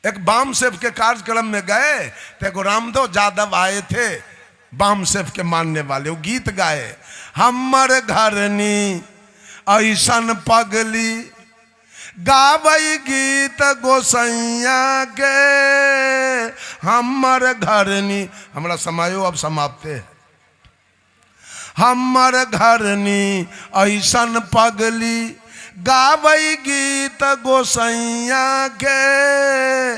एक balm safe के कार्यक्रम में गए तो एक रामदेव यादव आए थे, बाम सेफ के मानने वाले। वो गीत गाए, हमर घरनी ऐसन पगली गावई गीत गोसैया के, हमर घरनी। हमारा समायो अब समाप्त है। हमर घरनी ऐसन पगली गावई गीत गोसैया के,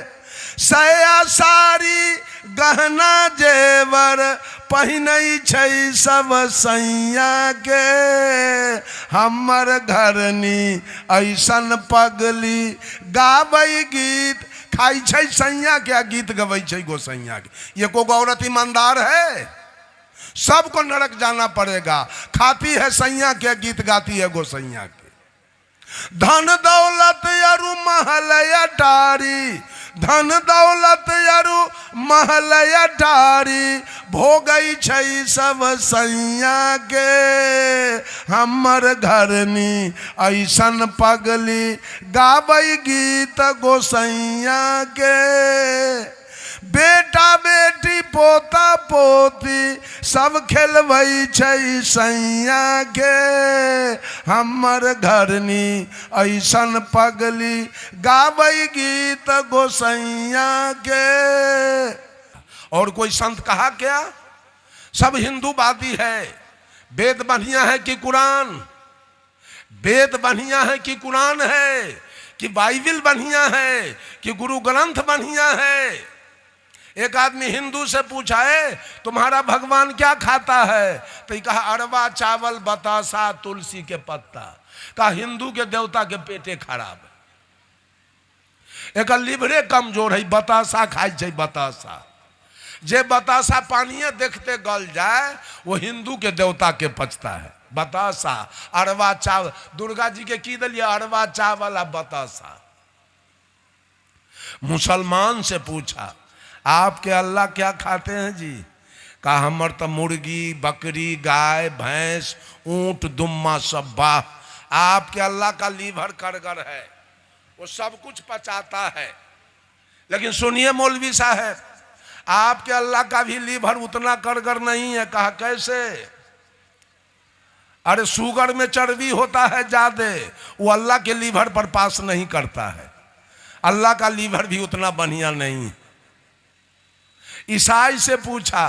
सया सारी गहना जेवर पहिनई छै सब सैया के, हमर घरनी ऐसन पगली गावई गीत। खाई छै सैया के, गीत गवई छै गोसैया के। ये को औरत ईमानदार है? सबको नरक जाना पड़ेगा। खाती है सैया के, गीत गाती है गोसैया के। धन दौलत यारू महल अटारी, धन दौलत यारू महल अटारी, भोगई छै सब सैया के, हमर घरनी ऐसन पगली गावई गीत गोसैया के। बेटा बेटी पोता पोती सब खेलवई छै सैया के, हमर घरनी ऐसन पगली गावई गीत गोसैया के। और कोई संत कहा क्या? सब हिंदूवादी है। वेद बढ़िया है कि कुरान? वेद बढ़िया है कि कुरान है? कि बाइबिल बढ़िया है कि गुरु ग्रंथ बढ़िया है? एक आदमी हिंदू से पूछा है तुम्हारा भगवान क्या खाता है? तो कहा अरवा चावल बतासा तुलसी के पत्ता। कहा हिंदू के देवता के पेटे खराब है, एक लिवरे कमजोर है, बतासा खाई छै बतासा। जे बतासा पानिये देखते गल जाए वो हिंदू के देवता के पचता है। बतासा अरवा चावल, दुर्गा जी के की दिलिए अरवा चावल आ बतासा। मुसलमान से पूछा आपके अल्लाह क्या खाते हैं जी? कहा हमर तो मुर्गी बकरी गाय भैंस ऊंट दुम्मा सब। वाह, आपके अल्लाह का लीवर करगर है, वो सब कुछ पचाता है। लेकिन सुनिए मौलवी साहब, आपके अल्लाह का भी लीवर उतना करगर नहीं है। कहा कैसे? अरे शुगर में चर्बी होता है ज्यादा, वो अल्लाह के लीवर पर पास नहीं करता है। अल्लाह का लीवर भी उतना बढ़िया नहीं। ईसाई से पूछा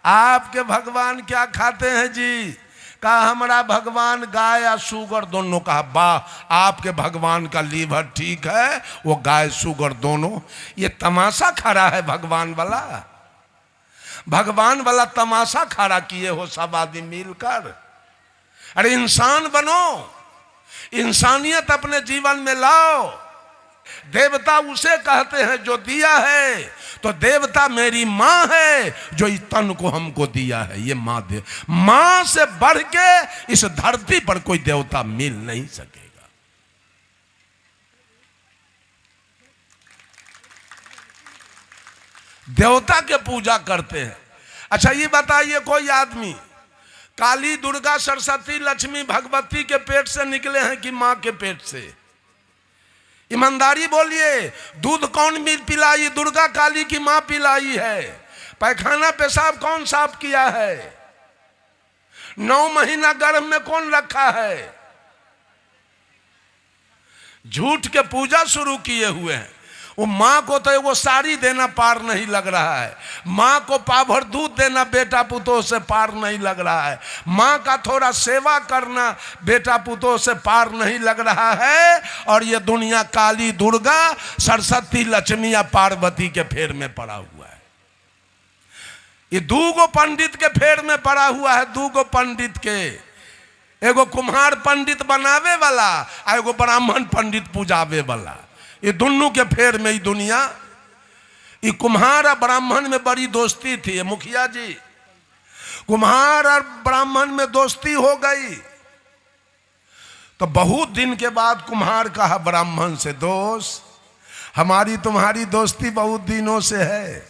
आपके भगवान क्या खाते हैं जी? कहा हमारा भगवान गाय या शुगर दोनों। कहा वाह, आपके भगवान का लीवर ठीक है, वो गाय शुगर दोनों। ये तमाशा खड़ा है भगवान वाला। भगवान वाला तमाशा खड़ा किए हो सब आदमी मिलकर। अरे इंसान बनो, इंसानियत अपने जीवन में लाओ। देवता उसे कहते हैं जो दिया है। तो देवता मेरी माँ है जो इस तन को हमको दिया है। ये माँ दे, माँ से बढ़ के इस धरती पर कोई देवता मिल नहीं सकेगा। देवता के पूजा करते हैं। अच्छा ये बताइए, कोई आदमी काली दुर्गा सरस्वती लक्ष्मी भगवती के पेट से निकले हैं कि माँ के पेट से? ईमानदारी बोलिए, दूध कौन पिलाई? दुर्गा काली की माँ पिलाई है। पैखाना पेशाब कौन साफ किया है? 9 महीना गर्भ में कौन रखा है? झूठ के पूजा शुरू किए हुए हैं। वो माँ को तो वो साड़ी देना पार नहीं लग रहा है, माँ को पाभर दूध देना बेटा पुतों से पार नहीं लग रहा है, माँ का थोड़ा सेवा करना बेटा पुतों से पार नहीं लग रहा है। और ये दुनिया काली दुर्गा सरस्वती लक्ष्मी या पार्वती के फेर में पड़ा हुआ है। ये दूगो पंडित के फेर में पड़ा हुआ है। दूगो पंडित के, एगो कुम्हार पंडित बनावे वाला और एगो ब्राह्मण पंडित पूजावे वाला। ये दोनों के फेर में ही दुनिया। ये कुम्हार और ब्राह्मण में बड़ी दोस्ती थी। मुखिया जी, कुम्हार और ब्राह्मण में दोस्ती हो गई तो बहुत दिन के बाद कुम्हार कहा ब्राह्मण से, दोस्त हमारी तुम्हारी दोस्ती बहुत दिनों से है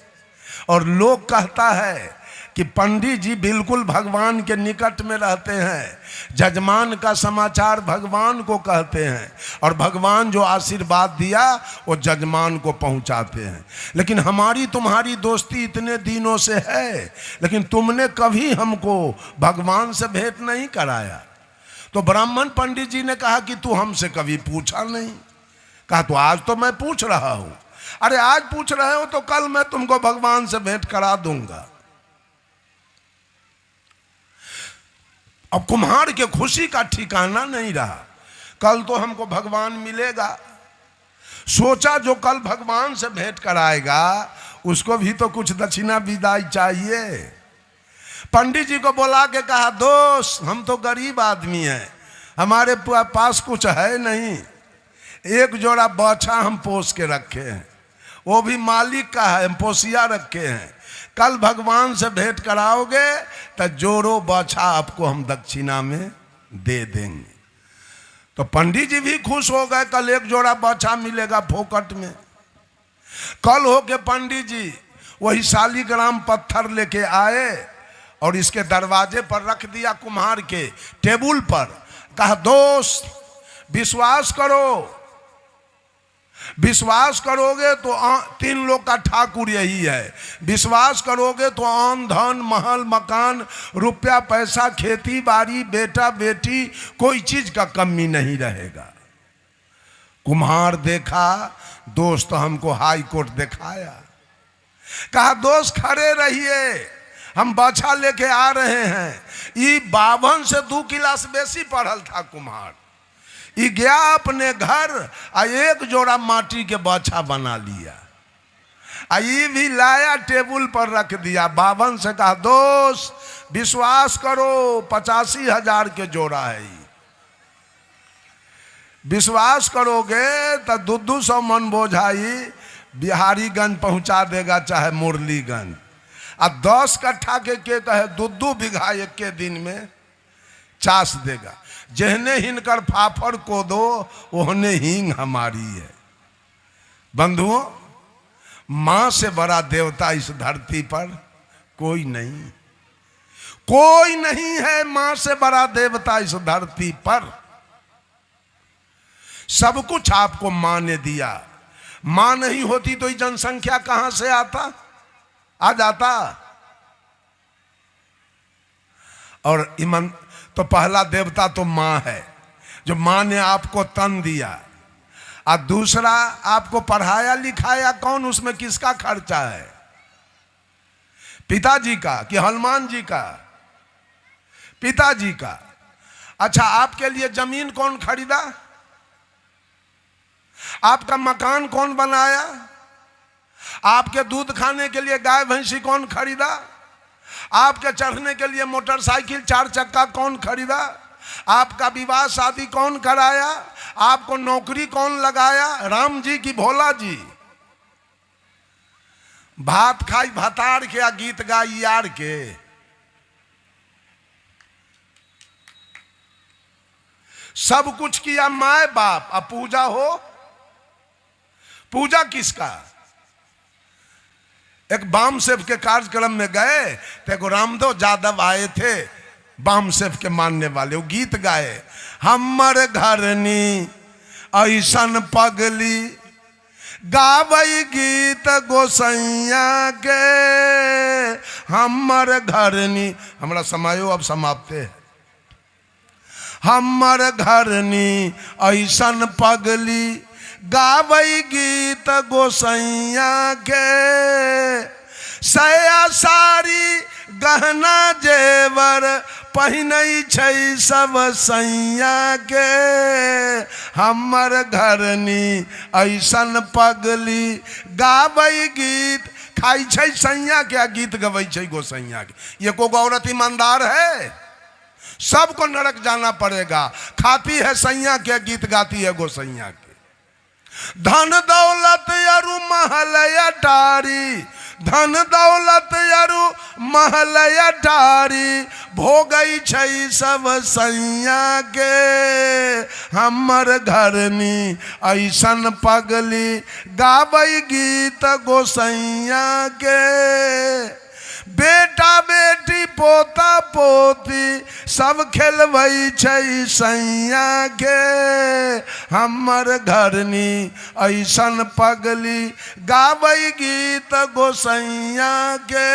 और लोग कहता है कि पंडित जी बिल्कुल भगवान के निकट में रहते हैं, जजमान का समाचार भगवान को कहते हैं और भगवान जो आशीर्वाद दिया वो जजमान को पहुंचाते हैं। लेकिन हमारी तुम्हारी दोस्ती इतने दिनों से है, लेकिन तुमने कभी हमको भगवान से भेंट नहीं कराया। तो ब्राह्मण पंडित जी ने कहा कि तू हमसे कभी पूछा नहीं। कहा तो आज तो मैं पूछ रहा हूं। अरे आज पूछ रहे हो तो कल मैं तुमको भगवान से भेंट करा दूंगा। अब कुम्हार के खुशी का ठिकाना नहीं रहा। कल तो हमको भगवान मिलेगा, सोचा जो कल भगवान से भेंट कराएगा उसको भी तो कुछ दक्षिणा विदाई चाहिए। पंडित जी को बुला के कहा, दोस्त हम तो गरीब आदमी हैं, हमारे पास कुछ है नहीं, एक जोड़ा बछा हम पोस के रखे हैं, वो भी मालिक का है, हम पोसिया रखे हैं। कल भगवान से भेंट कराओगे तो जोड़ो बछा आपको हम दक्षिणा में दे देंगे। तो पंडित जी भी खुश हो गए, कल एक जोड़ा बछा मिलेगा फोकट में। कल हो के पंडित जी वही शालीग्राम पत्थर लेके आए और इसके दरवाजे पर रख दिया कुम्हार के टेबुल पर। कहा दोस्त विश्वास करो, विश्वास करोगे तो तीन लोग का ठाकुर यही है, विश्वास करोगे तो आन धन महल मकान रुपया पैसा खेती बाड़ी बेटा बेटी कोई चीज का कमी नहीं रहेगा। कुम्हार देखा, दोस्त हमको हाई कोर्ट दिखाया। कहा दोस्त खड़े रहिए, हम बछा लेके आ रहे हैं। ये 52 से 2 क्लास बेसी पढ़ल था कुम्हार। ये गया अपने घर आ एक जोड़ा माटी के बछा बना लिया, आ ये भी लाया टेबुल पर रख दिया। 52 से कहा दोस्त विश्वास करो 85,000 के जोड़ा है, ये विश्वास करोगे तो 200 मन बोझाई बिहारीगंज पहुंचा देगा चाहे मुरलीगंज। आ 10 कट्ठा के कहे 2 बीघा एक के दिन में चास देगा। जहने हिनकर फाफड़ को दो ओहने हींग हमारी है। बंधुओं, मां से बड़ा देवता इस धरती पर कोई नहीं, कोई नहीं है मां से बड़ा देवता इस धरती पर। सब कुछ आपको मां ने दिया, मां नहीं होती तो ये जनसंख्या कहां से आ जाता। और ईमान तो पहला देवता तो मां है, जो मां ने आपको तन दिया। और दूसरा आपको पढ़ाया लिखाया कौन, उसमें किसका खर्चा है? पिताजी का कि हनुमान जी का? पिताजी का। अच्छा, आपके लिए जमीन कौन खरीदा? आपका मकान कौन बनाया? आपके दूध खाने के लिए गाय भैंसी कौन खरीदा? आपके चढ़ने के लिए मोटरसाइकिल 4 चक्का कौन खरीदा? आपका विवाह शादी कौन कराया? आपको नौकरी कौन लगाया? राम जी की भोला जी? भात खाई भतार के या गीत गाई यार के? सब कुछ किया माए बाप। अब पूजा हो, पूजा किसका? एक बामसेव के कार्यक्रम में गए तो एक रामदेव यादव आए थे, बामसेव के मानने वाले। वो गीत गाए, हमर घरनी ऐसन पगली गावई गीत गोसैया के, हमर घरनी। हमारा समायो अब समाप्त है। हमर घरनी ऐसन पगली गावई गीत गोसैया के, सया साड़ी गहना जेवर पहिनई छै सब सैया के, हमर घरनी ऐसन पगली गावई गीत। खाई छै सैया के, गीत गवई छै गोसैया के। ये को औरत ईमानदार है? सबको नरक जाना पड़ेगा। खाती है सैया के, गीत गाती है गोसैया के। धन दौलत यारू महल अटारी, धन दौलत यारू महल अटारी, भोगई छै सब सैया के, हमर घरनी ऐसन पगली गावई गीत गोसैया के। बेटा बेटी पोता पोती सब खेलबै छै सैया के हमर घरनी ऐसन पगली गाबै गीत गोसैया के।